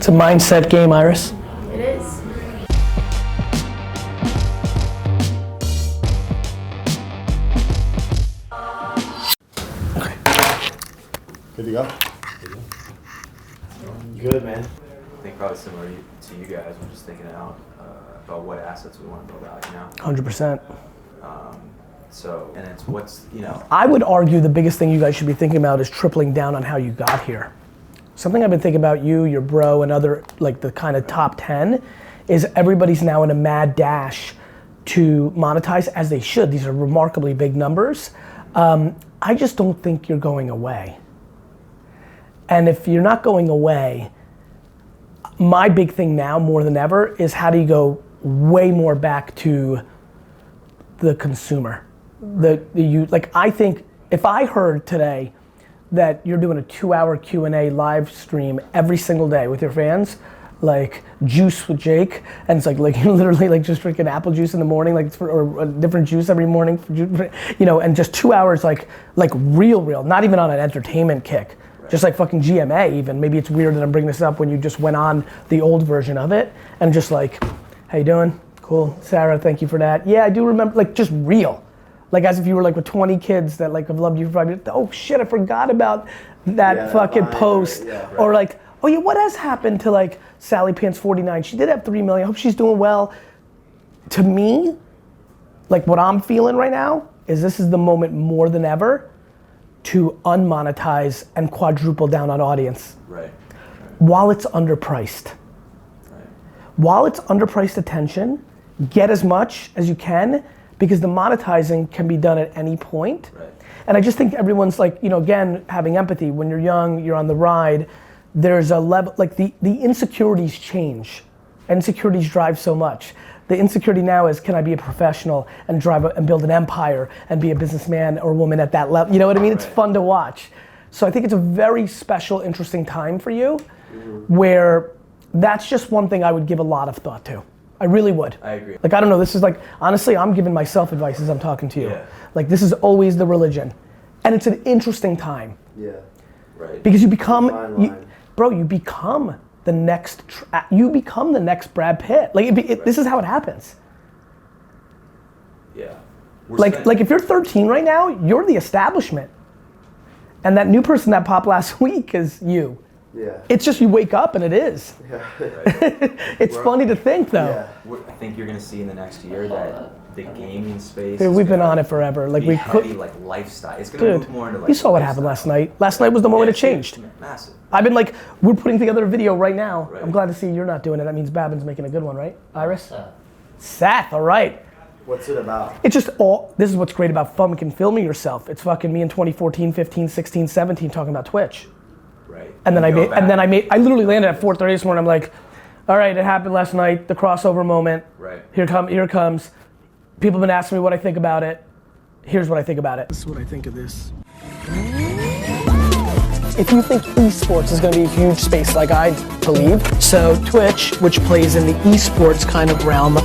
It's a mindset game, Iris. It is. Good to go? Good, man. I think probably similar to you guys. We're just thinking out about what assets we want to build out, 100%. And it's what's, I would argue the biggest thing you guys should be thinking about is tripling down on how you got here. Something I've been thinking about you, your bro, and other, like the kind of top 10, is everybody's now in a mad dash to monetize, as they should. These are remarkably big numbers. I just don't think you're going away. And if you're not going away, my big thing now, more than ever, is how do you go way more back to the consumer? I think if I heard today that you're doing a 2-hour Q&A live stream every single day with your fans, like juice with Jake, and it's like you're literally like just drinking apple juice in the morning, or a different juice every morning, and just 2 hours like real, not even on an entertainment kick. Just like fucking GMA even. Maybe it's weird that I'm bringing this up when you just went on the old version of it, and just like, how you doing? Cool. Sarah, thank you for that. Yeah, I do remember, like just real. Like as if you were like with 20 kids that like have loved you for 5 years. Oh shit, I forgot about that fucking post. Right. Or like, oh yeah, what has happened to like Sally Pants 49? She did have 3 million, I hope she's doing well. To me, like what I'm feeling right now is this is the moment more than ever to unmonetize and quadruple down on audience. Right. While it's underpriced. Right. While it's underpriced attention, get as much as you can, because the monetizing can be done at any point. Right. And I just think everyone's like, again, having empathy. When you're young, you're on the ride, there's a level, like the insecurities change. Insecurities drive so much. The insecurity now is, can I be a professional and and build an empire and be a businessman or woman at that level? You know what I mean? It's fun to watch. So I think it's a very special, interesting time for you, where that's just one thing I would give a lot of thought to. I really would. I agree. Like, I don't know, this is like, honestly, I'm giving myself advice as I'm talking to you. Yeah. Like, this is always the religion. And it's an interesting time. Yeah. Right. Because you become, you become the next, Brad Pitt. Like, this is how it happens. Yeah. Like if you're 13 right now, you're the establishment. And that new person that popped last week is you. Yeah. It's just you wake up and it is. Yeah. It's funny to think though. Yeah. I think you're gonna see in the next year that the gaming space. Dude, we've been on it forever. Like we could like lifestyle. It's gonna move more into like. You saw what happened last night. Last night was the moment it changed. Massive. I've been like, we're putting together a video right now. Right. I'm glad to see you're not doing it. That means Babin's making a good one, right? Iris? Seth, all right. What's it about? It's just this is what's great about fucking filming yourself. It's fucking me in 2014, 15, 16, 17 talking about Twitch. Right. And then I literally landed at 4:30 this morning. I'm like, all right, it happened last night, the crossover moment. Right. Here it comes. People have been asking me what I think about it. Here's what I think about it. This is what I think of this. If you think esports is gonna be a huge space like I believe, so Twitch, which plays in the esports kind of realm,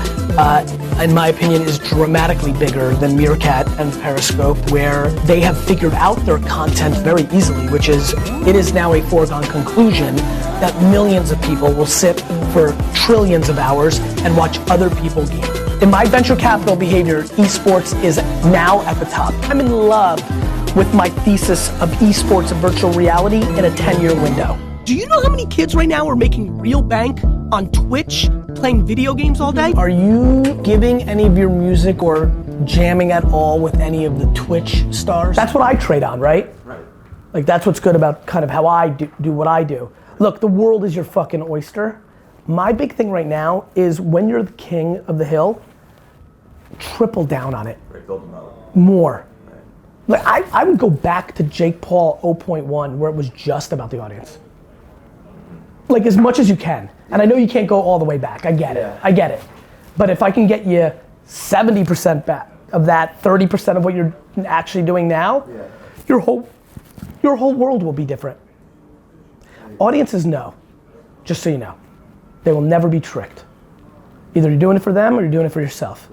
in my opinion is dramatically bigger than Meerkat and Periscope, where they have figured out their content very easily, which is, it is now a foregone conclusion that millions of people will sit for trillions of hours and watch other people game. In my venture capital behavior, esports is now at the top. I'm in love with my thesis of esports and virtual reality in a 10-year window. Do you know how many kids right now are making real bank on Twitch, playing video games all day? Are you giving any of your music or jamming at all with any of the Twitch stars? That's what I trade on, right? Right. Like that's what's good about kind of how I do what I do. Look, the world is your fucking oyster. My big thing right now is when you're the king of the hill, triple down on it. Right. Build them out. More. Like I would go back to Jake Paul 0.1 where it was just about the audience. Like as much as you can. And I know you can't go all the way back. I get it. But if I can get you 70% back of that, 30% of what you're actually doing now, your whole world will be different. Audiences know, just so you know. They will never be tricked. Either you're doing it for them or you're doing it for yourself.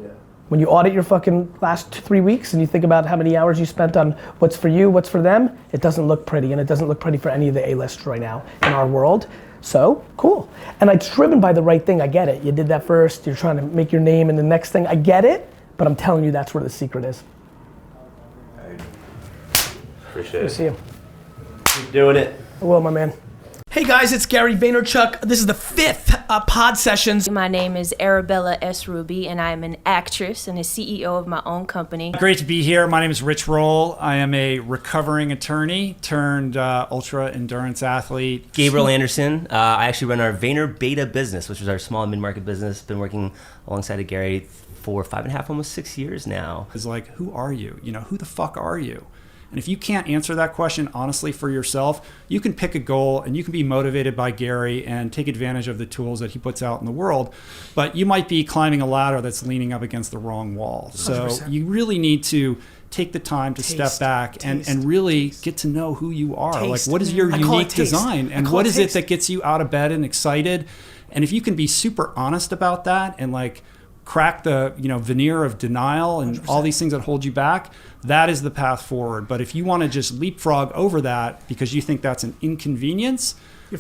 When you audit your fucking last 3 weeks and you think about how many hours you spent on what's for you, what's for them, it doesn't look pretty, and it doesn't look pretty for any of the A-list right now in our world. So, cool. And it's driven by the right thing, I get it. You did that first, you're trying to make your name and the next thing, I get it, but I'm telling you that's where the secret is. Appreciate Good it. to see you. Keep doing it. I will, my man. Hey guys, it's Gary Vaynerchuk. This is the 5th Pod Sessions. My name is Arabella S. Ruby, and I am an actress and a CEO of my own company. Great to be here. My name is Rich Roll. I am a recovering attorney turned ultra endurance athlete. Gabriel Anderson. I actually run our Vayner Beta business, which is our small and mid-market business. Been working alongside of Gary for 5.5, almost 6 years now. It's like, who are you? You know, who the fuck are you? And if you can't answer that question honestly for yourself, you can pick a goal and you can be motivated by Gary and take advantage of the tools that he puts out in the world. But you might be climbing a ladder that's leaning up against the wrong wall. So 100%. you really need to take the time to step back and really get to know who you are. Taste. Like, what is your I call it unique taste. design? I And call what it is it taste. that gets you out of bed and excited? And if you can be super honest about that and like crack the veneer of denial and 100%. all these things that hold you back, that is the path forward. But if you want to just leapfrog over that because you think that's an inconvenience,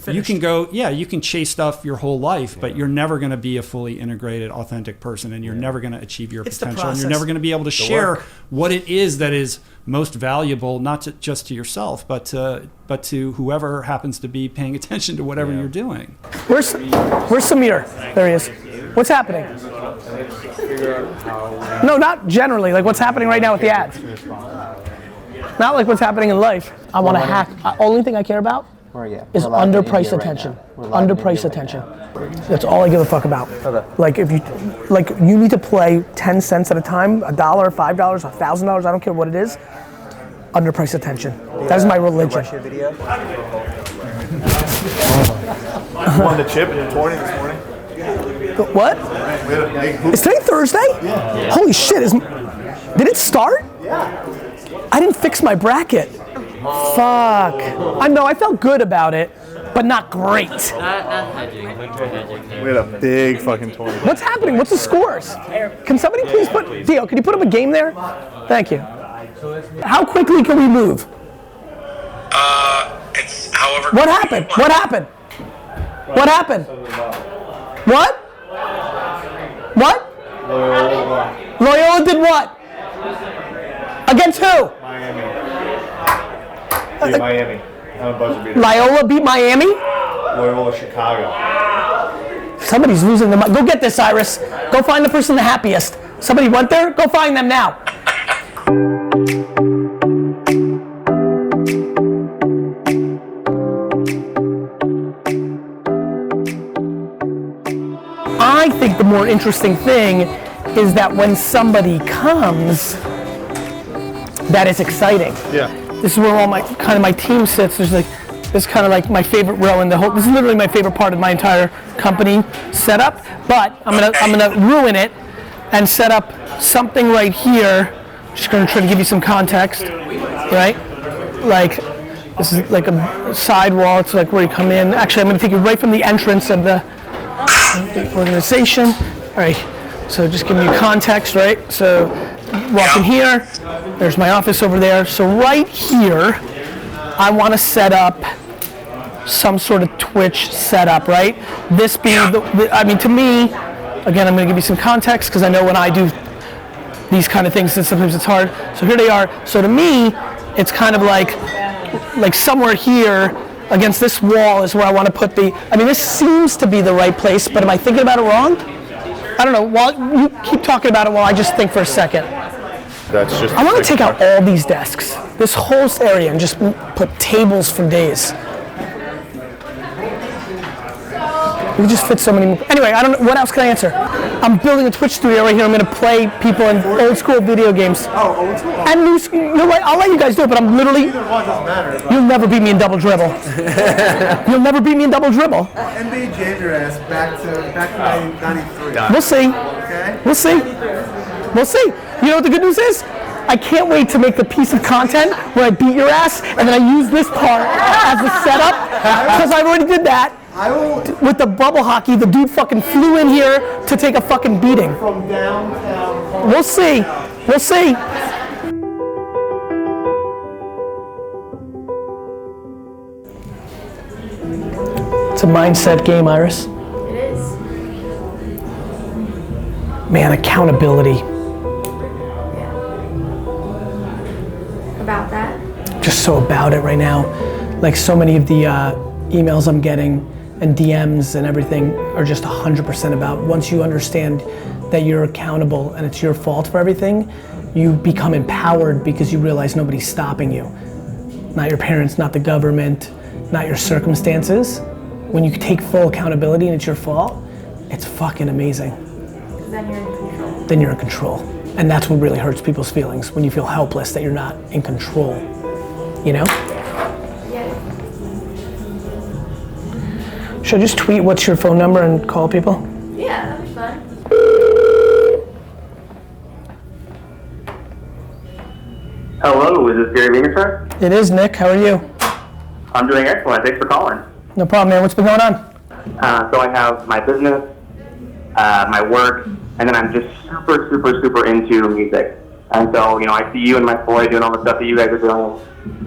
you can go, you can chase stuff your whole life, but you're never going to be a fully integrated, authentic person, and you're never going to achieve your It's the potential, and you're process. never going to be able to share what it is that is most valuable, not just to yourself, but to whoever happens to be paying attention to whatever you're doing. Where's Samir? There he is. What's happening? No, not generally. Like what's happening right now with the ads. Not like what's happening in life. I want to hack. Only thing I care about is underpriced attention. Underpriced attention. That's all I give a fuck about. Like if you need to play 10 cents at a time, $1, $5, $1,000. I don't care what it is. Underpriced attention. That is my religion. Won the chip in 20 this morning. What? We had a big hoop. Is today Thursday? Yeah. Holy shit! Did it start? Yeah. I didn't fix my bracket. Fuck. I know. I felt good about it, but not great. Not hedging. Winter hedging. We had a big fucking tournament. What's happening? What's the scores? Can somebody please put Dio? Can you put up a game there? Thank you. How quickly can we move? It's however. What happened? What happened? What happened? What? What? Loyola did what? Against who? Miami. Miami. On a buzzer beater. Loyola beat Miami? Loyola, Chicago. Somebody's losing their mind. Go get this, Cyrus. Go find the person the happiest. Somebody went there? Go find them now. I think the more interesting thing is that when somebody comes, that is exciting. Yeah. This is where all my team sits. There's like, this kind of like my favorite row in the whole, this is literally my favorite part of my entire company setup, but I'm gonna ruin it and set up something right here. Just gonna try to give you some context, right? Like, this is like a side wall, it's like where you come in. Actually, I'm gonna take you right from the entrance of the organization. All right, so just giving you context, right? So walk in here, there's my office over there. So right here, I want to set up some sort of Twitch setup, right? This being, I mean, to me, again, I'm going to give you some context because I know when I do these kind of things, sometimes it's hard. So here they are. So to me, it's kind of like somewhere here against this wall is where I want to put the, I mean, this seems to be the right place, but am I thinking about it wrong? I don't know. While you keep talking about it while I just think for a second. That's just. I want to take out all these desks, this whole area, and just put tables for days. We just fit so many more. Anyway, I don't know. What else can I answer? I'm building a Twitch studio right here. I'm going to play people in old school video games. Oh, old school. And new school. You know what? I'll let you guys do it, but I'm literally. Either one doesn't matter. You'll never beat me in double dribble. You'll never beat me in double dribble. NBA jammed your ass back to 93. We'll see. Okay? We'll see. We'll see. You know what the good news is? I can't wait to make the piece of content where I beat your ass and then I use this part as the setup because I already did that. I will With the bubble hockey, the dude fucking flew in here to take a fucking beating. from downtown. We'll see. We'll see. It's a mindset game, Iris. It is. Man, accountability. About that. Just so about it right now. Like so many of the emails I'm getting and DMs and everything are just 100% about once you understand that you're accountable and it's your fault for everything, you become empowered because you realize nobody's stopping you. Not your parents, not the government, not your circumstances. When you take full accountability and it's your fault, it's fucking amazing. Then you're in control. Then you're in control. And that's what really hurts people's feelings, when you feel helpless that you're not in control. You know? Yeah. Should I just tweet what's your phone number and call people? Yeah, that'd be fun. Hello, is this Gary Vaynerchuk? It is, Nick. How are you? I'm doing excellent. Thanks for calling. No problem, man. What's been going on? So I have my business, my work, and then I'm just super into music. And so, I see you and Mike Floyd doing all the stuff that you guys are doing.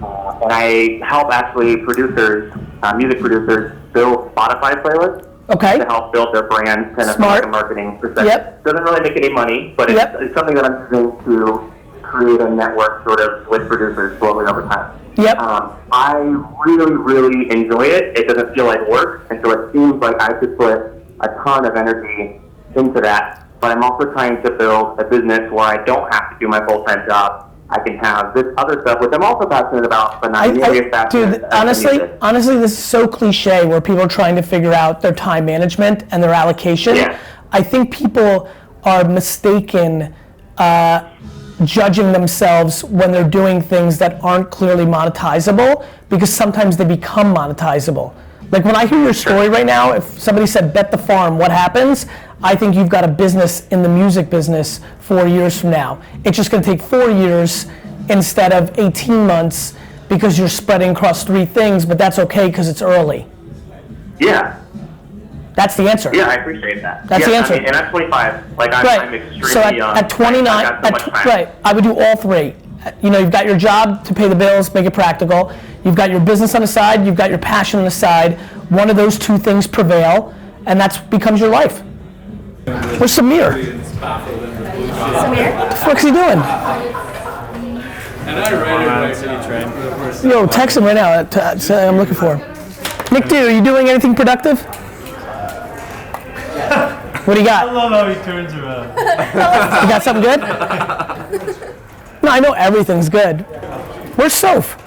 And I help actually producers, music producers, build Spotify playlists Okay. to help build their brand kind of from Smart. like a marketing perspective. Yep. Doesn't really make any money, but it's something that I'm using to create a network sort of with producers slowly over time. Yep. I really enjoy it. It doesn't feel like work, and so it seems like I could put a ton of energy into that. But I'm also trying to build a business where I don't have to do my full-time job. I can have this other stuff, which I'm also passionate about, but not nearly as passionate Dude, as the music. honestly, this is so cliche where people are trying to figure out their time management and their allocation. Yeah. I think people are mistaken judging themselves when they're doing things that aren't clearly monetizable, because sometimes they become monetizable. Like when I hear your story right now, if somebody said bet the farm, what happens? I think you've got a business in the music business 4 years from now. It's just gonna take 4 years instead of 18 months because you're spreading across 3 things, but that's okay because it's early. Yeah. That's the answer. Yeah, I appreciate that. That's the answer. And I'm 25. Like, I'm Right. extremely So young. at 29, I've got so much time. right, I would do all 3. You've got your job to pay the bills, make it practical. You've got your business on the side, you've got your passion on the side. One of those 2 things prevail, and that becomes your life. Where's Samir? Samir? What the fuck's he doing? Yo, text him right now. Say I'm looking for him. Nick D, are you doing anything productive? What do you got? I love how he turns around. You got something good? No, I know everything's good. Where's Soph?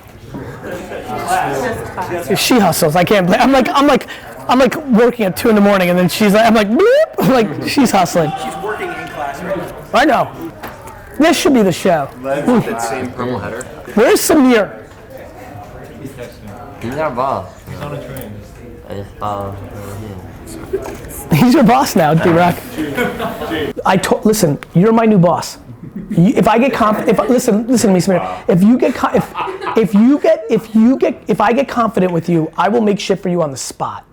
She hustles. I can't blame. I'm like working at 2 in the morning, and then she's like, I'm like, bloop. I'm like, she's hustling. She's working in class right now. I know. This should be the show. That same purple header. Where's Samir? He's our boss. He's on a train. I just follow him. He's your boss now, D-Rock. Listen, you're my new boss. If I get listen to me, Samir. If I get confident with you, I will make shit for you on the spot.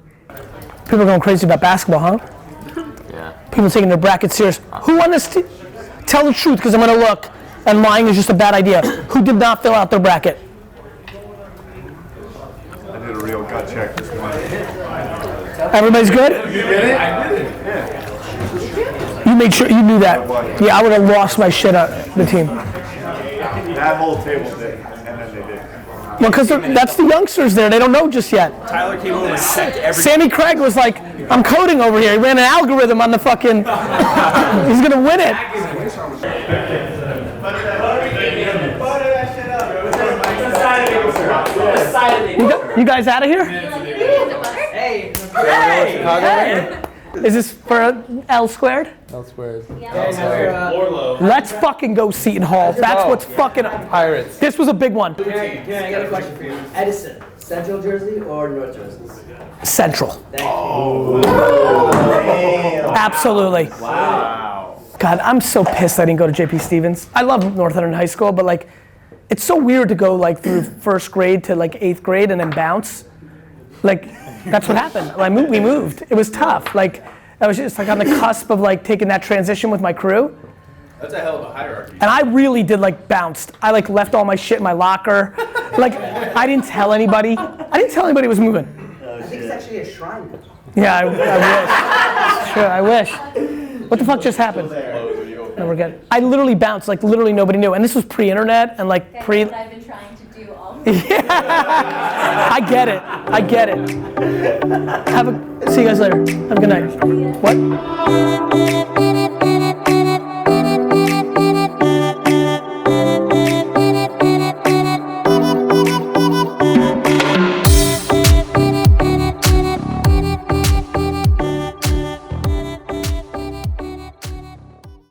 People are going crazy about basketball, huh? Yeah. People taking their bracket serious. Who won this? Tell the truth, because I'm gonna look, and lying is just a bad idea. Who did not fill out their bracket? I did a real gut check this morning. Everybody's good? You did it? I did it, yeah. You made sure you knew that. Yeah, I would have lost my shit on the team. That whole table did, and then they did. Well, because that's the youngsters there. They don't know just yet. Tyler came home and checked every. Sammy Craig was like, I'm coding over here. He ran an algorithm on the fucking, he's gonna win it. You guys out of here? Hey. Is this for L squared? L squared. Let's fucking go Seton Hall. That's what's fucking, Pirates. this was a big one. I got a question for you. Edison, Central Jersey or North Jersey? Central. Thank Absolutely. Wow. God, I'm so pissed I didn't go to JP Stevens. I love North End High School, but like, it's so weird to go like through 1st grade to like 8th grade and then bounce. Like, that's what happened. We moved. It was tough. Like, I was just like on the cusp of like taking that transition with my crew. That's a hell of a hierarchy. And I really did like bounced. I like left all my shit in my locker. Like, I didn't tell anybody. I didn't tell anybody it was moving. I think it's actually a shrine. Yeah, I wish. Sure, I wish. What the fuck just happened? No, we're good. I literally bounced, like literally nobody knew. And this was pre-internet and like pre. That's what I've been trying to do all Yeah. I get it. I get it. See you guys later. Have a good night. What?